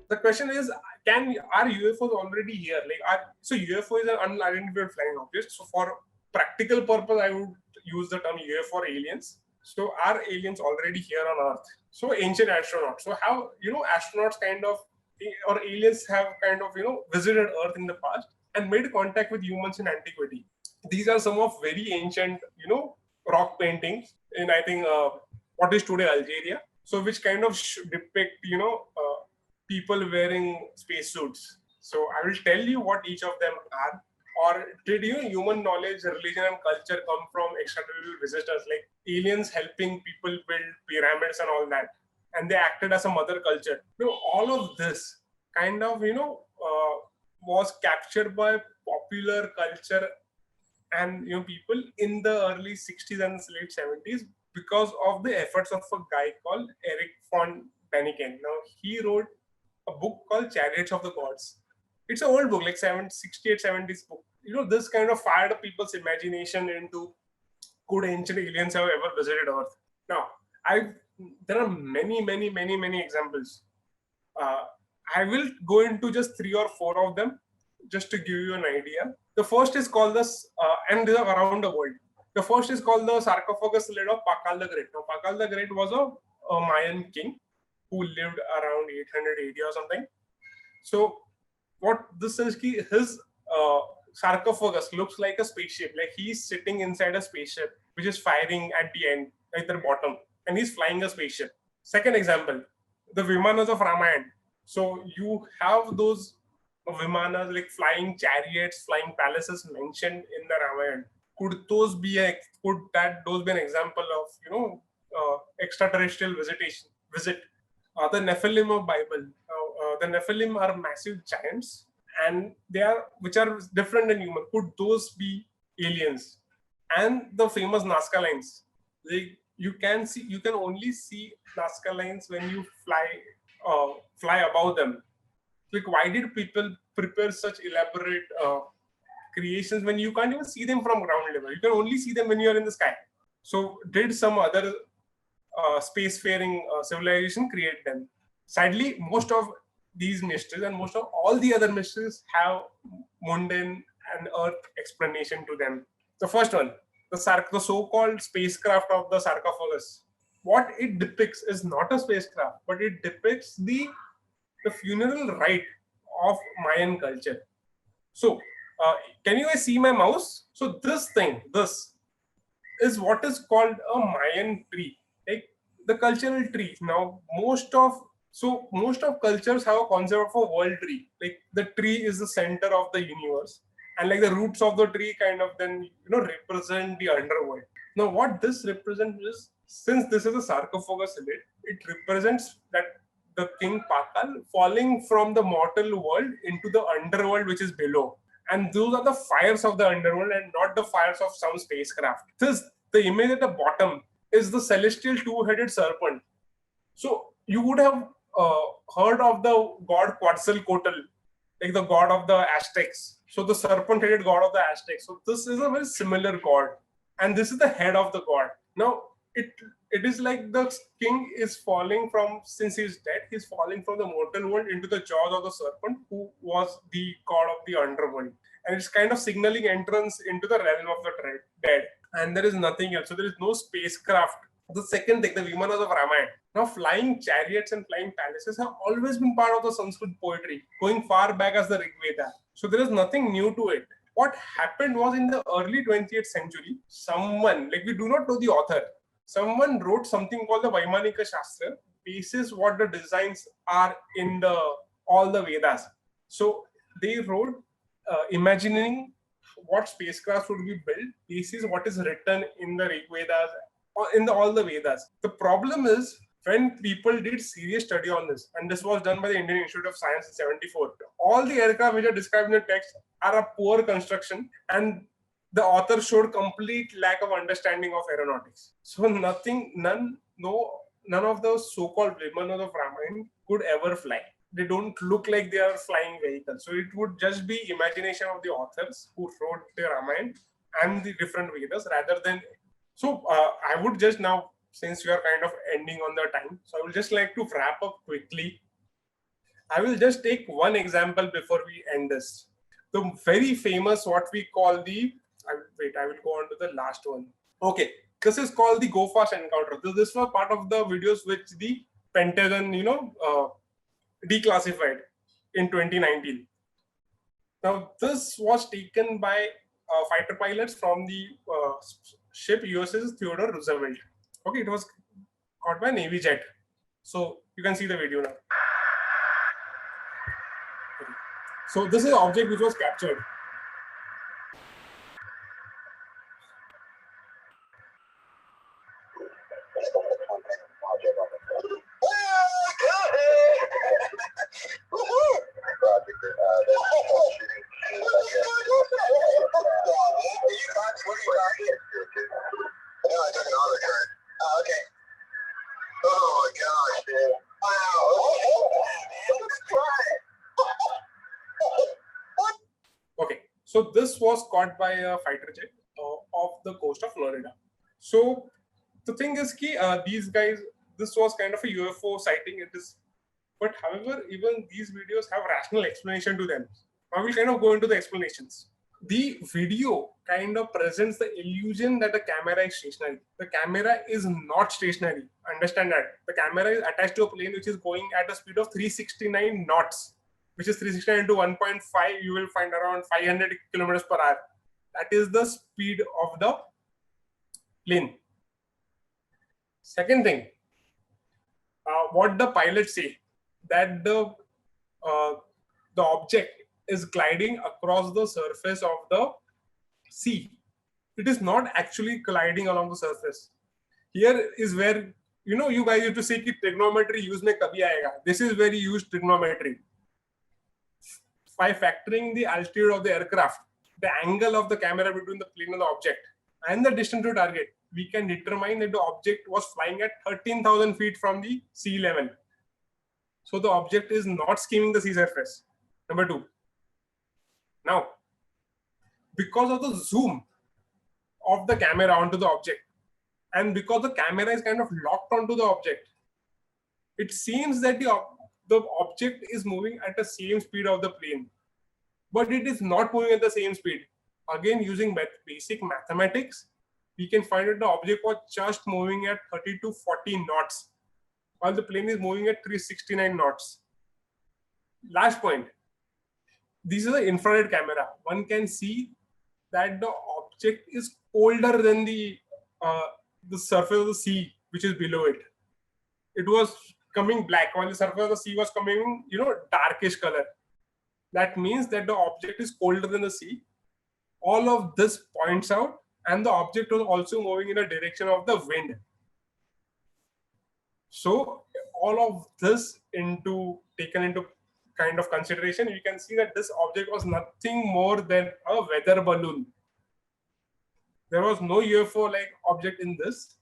the question is, are UFOs already here? So UFO is an unidentified flying object. So for practical purpose, I would use the term UFO or aliens. So are aliens already here on Earth? So ancient astronauts. So how, astronauts kind of, or aliens have kind of, visited Earth in the past and made contact with humans in antiquity. These are some of very ancient, rock paintings in, I think, what is today Algeria. So which kind of depict, people wearing spacesuits. So I will tell you what each of them are. Or did human knowledge, religion, and culture come from extraterrestrial visitors, like aliens helping people build pyramids and all that, and they acted as a mother culture? All of this kind of was captured by popular culture and people in the early 60s and late 70s because of the efforts of a guy called Eric von Däniken. Now he wrote a book called Chariots of the Gods. It's an old book, like 68, 70s book. This kind of fired up people's imagination into, could ancient aliens have ever visited Earth? Now, there are many, many, many, many examples. I will go into just 3 or 4 of them, just to give you an idea. The first is called and these are around the world. The first is called the sarcophagus lid of Pakal the Great. Now, Pakal the Great was a Mayan king who lived around 800 AD or something. So what this is, his sarcophagus looks like a spaceship. Like he's sitting inside a spaceship, which is firing at the end, at the bottom, and he's flying a spaceship. Second example, the Vimanas of Ramayana. So you have those Vimanas, like flying chariots, flying palaces mentioned in the Ramayana. Could those be an example of extraterrestrial visit? The Nephilim of Bible. The Nephilim are massive giants, and which are different than human. Could those be aliens? And the famous Nazca lines. You can only see Nazca lines when you fly above them. Like, why did people prepare such elaborate creations when you can't even see them from ground level? You can only see them when you are in the sky. So did some other spacefaring civilization create them? Sadly, most of these mysteries and most of all the other mysteries have mundane and earth explanation to them. The first one, the so-called spacecraft of the sarcophagus. What it depicts is not a spacecraft, but it depicts the funeral rite of Mayan culture. So, can you guys see my mouse? So this is what is called a Mayan tree, like the cultural tree. Now, most of cultures have a concept of a world tree. Like the tree is the center of the universe, and like the roots of the tree kind of then represent the underworld. Now, what this represents is, since this is a sarcophagus lid, it represents that the king Pakal falling from the mortal world into the underworld, which is below. And those are the fires of the underworld and not the fires of some spacecraft. The image at the bottom is the celestial two-headed serpent. So you would have heard of the god Quetzalcoatl, like the god of the Aztecs. So the serpent-headed god of the Aztecs. So this is a very similar god. And this is the head of the god. Now, it is like the king is falling from, since he's dead, he's falling from the mortal world into the jaws of the serpent, who was the god of the underworld. And it's kind of signaling entrance into the realm of the dead. And there is nothing else. So there is no spacecraft. The second thing, the Vimanas of Ramayana. Now, flying chariots and flying palaces have always been part of the Sanskrit poetry, going far back as the Rig Veda. So there is nothing new to it. What happened was, in the early 20th century, someone, like we do not know the author, someone wrote something called the Vaimanika Shastra, basis what the designs are in all the Vedas. So they wrote imagining what spacecraft would be built, basis what is written in the Rig Vedas, or in all the Vedas. The problem is, when people did serious study on this, and this was done by the Indian Institute of Science in 1974, all the aircraft which are described in the text are a poor construction, and the author showed complete lack of understanding of aeronautics. So none of those so-called Vimanas of Ramayana could ever fly. They don't look like they are flying vehicles. So it would just be imagination of the authors who wrote the Ramayana and the different Vedas rather than... So I would just now, since we are kind of ending on the time, so I would just like to wrap up quickly. I will just take one example before we end this. The very famous, what we call the, I will go on to the last one. Okay, this is called the Go Fast encounter. This was part of the videos which the Pentagon, declassified in 2019. Now, this was taken by fighter pilots from the ship USS Theodore Roosevelt. Okay, it was caught by Navy jet. So you can see the video now. Okay. So this is an object which was captured. Okay, so this was caught by a fighter jet off the coast of Florida. So the thing is, these guys, this was kind of a UFO sighting. It is, but however, even these videos have rational explanation to them. I will kind of go into the explanations. The video kind of presents the illusion that the camera is stationary. The camera is not stationary. Understand that. The camera is attached to a plane which is going at a speed of 369 knots, which is 369 into 1.5. You will find around 500 kilometers per hour. That is the speed of the plane. Second thing, what the pilots say, that the object is gliding across the surface of the sea. It is not actually gliding along the surface. Here is where, you guys used to say कि trigonometry use में कभी आएगा. This is where you use trigonometry. By factoring the altitude of the aircraft, the angle of the camera between the plane and the object, and the distance to target, we can determine that the object was flying at 13,000 feet from the sea level. So the object is not skimming the sea surface. Number two. Now, because of the zoom of the camera onto the object, and because the camera is kind of locked onto the object, it seems that the object is moving at the same speed of the plane, but it is not moving at the same speed. Again, using basic mathematics, we can find that the object was just moving at 30 to 40 knots, while the plane is moving at 369 knots. Last point. This is an infrared camera. One can see that the object is colder than the surface of the sea, which is below it. It was coming black, while the surface of the sea was coming, darkish color. That means that the object is colder than the sea. All of this points out, and the object was also moving in a direction of the wind. So all of this taken into kind of consideration, you can see that this object was nothing more than a weather balloon. There was no UFO-like object in this.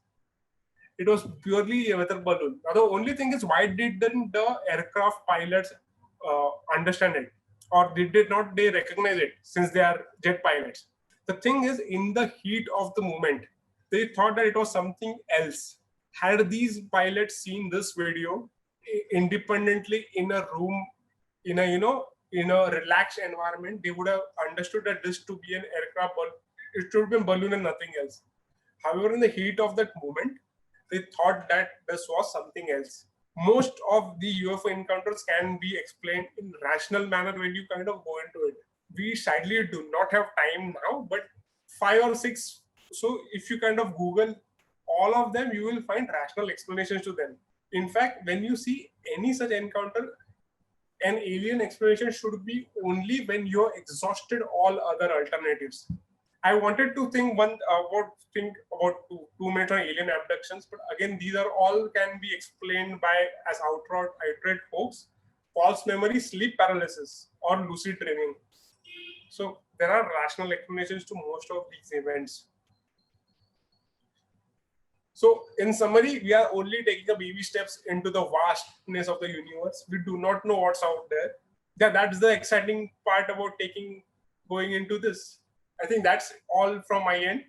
It was purely a weather balloon. Now, the only thing is, why didn't the aircraft pilots understand it? Or they recognize it, since they are jet pilots? The thing is, in the heat of the moment, they thought that it was something else. Had these pilots seen this video independently in a room, in a relaxed environment, they would have understood that this to be an aircraft balloon. It should be a balloon and nothing else. However, in the heat of that moment, they thought that this was something else. Most of the UFO encounters can be explained in rational manner when you kind of go into it. We sadly do not have time now, but 5 or 6. So if you kind of Google all of them, you will find rational explanations to them. In fact, when you see any such encounter, an alien explanation should be only when you're exhausted all other alternatives. I wanted to think about 2 minutes on alien abductions, but again, these are all can be explained by as outright hoax, false memory, sleep paralysis, or lucid dreaming. So there are rational explanations to most of these events. So in summary, we are only taking a baby steps into the vastness of the universe. We do not know what's out there. Yeah, that's the exciting part about going into this. I think that's all from my end.